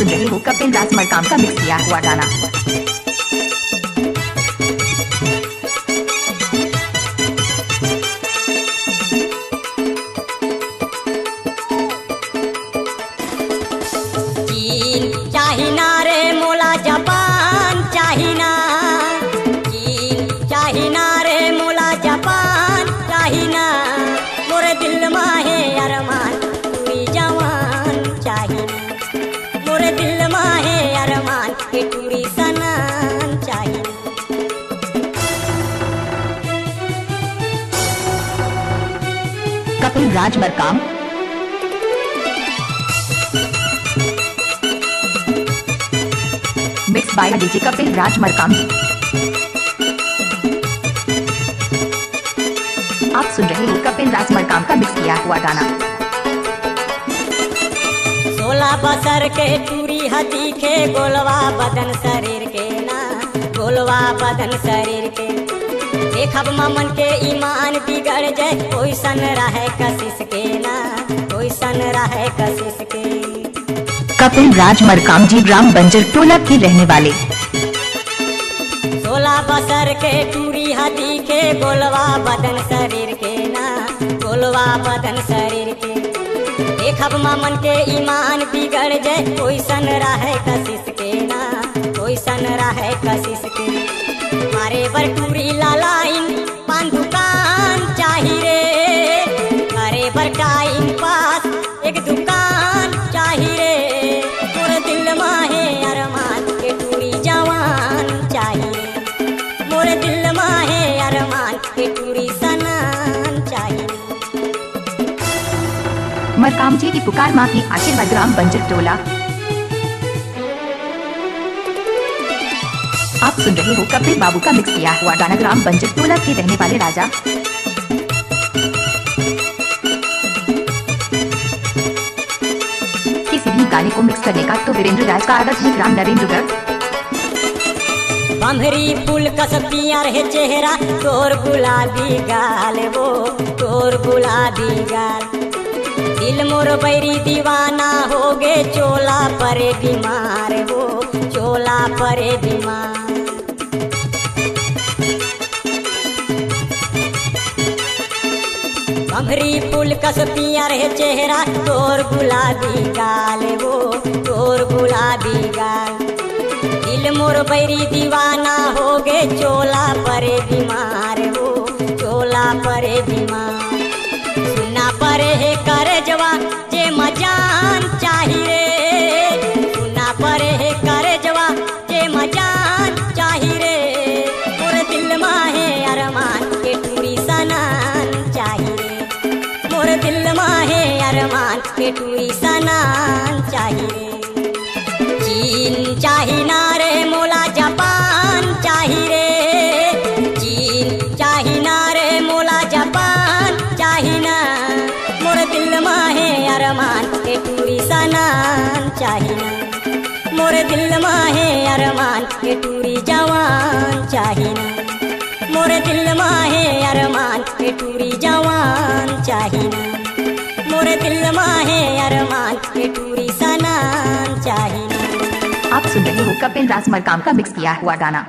सुन रहे हो कपिल राज मरकाम का मिक्स किया हुआ गाना। चीन चाहिना रे मोला जापान चाहिना, चीन चाहिना रे मोला जापान चाहिना, मोरे दिल माहे अरमान टूरी जवान चाहिना, मोरे दिल माहे अरमान के टूरी सनन चाहिना। Kapil Raj Markam mix by DJ Kapil Raj Markam ji. आप सुन रहे हो कपिल राज मरकाम का मिक्स किया हुआ गाना। 16 बसर के टूरी हदी के गोलवा बदन शरीर के ना, गोलवा बदन शरीर के देखब ममन के ईमान बिगड़ जाए, कोई सन रहे कशिश के ना, कोई सन रहे कशिश के। कपिल राज मरकाम जी ग्राम बंजर टोला के रहने वाले। 16 बसर के टूरी हदी के गोलवा बदन शरीर के ना, गोलवा बदन शरीर के देखब ममन के ईमान बिगड़ जाए, कोई सन रहे कशिश के ना, कोई सन रहे कशिश के। मारे बर टूरी लालाइन पान दुकान चाही रे, मारे बर टाइम पास एक दुकान चाही रे, मोर दिल माहे अरमान के टूरी जवान चाही रे, मोर दिल माहे अरमान के टूरी सनन चाही। मरकाम जी की पुकार माँ की आशीर्वाद ग्राम बंजर टोला। आप सुन रहे हो कपिल बाबू का मिक्स किया हुआ गाना ग्राम बंजर टोला के रहने वाले राजा। किसी भी गाने को मिक्स करने का तो वीरेंद्र राज का आदत है ग्राम नरेंद्रगढ़। बम्हरी फूल कस पिया रहे चेहरा, तोर गुलाबी गाल वो तोर गुलाबी गाल, दिल मोर बैरी दीवाना हो गे, चोला परे बीमार वो चोला परे बीमार। बम्हरी फूल कस पिया रहे चेहरा, तोर गुलाबी गाल वो तोर गुलाबी गाल, दिल मोर बैरी दीवाना हो गे, चोला परे बीमार वो चोला परे बीमार। सुना परे है कर जवा जे मजान चाही रे, सुना परे है कर जवा जे मजान चाही रे, मोर दिल माहे अरमान के टूरी सनन चाही रे, मोर दिल माहे अरमान के टूरी सनन चाही रे। चीन चाहिना रे मोला जापान चाही रे, चीन चाहिना रे मोला जापान चाहिना, मोर दिल माहे अरमान के टूरी सनन चाहिना, मोर दिल माहे अरमान के टूरी जवान चाहिना, मोर दिल माहे अरमान के टूरी जवान चाहिना, मोर दिल माहे अरमान के टूरी सनन चाहिना। आप सुन रहे हो कपिल राज मरकाम का मिक्स किया हुआ गाना।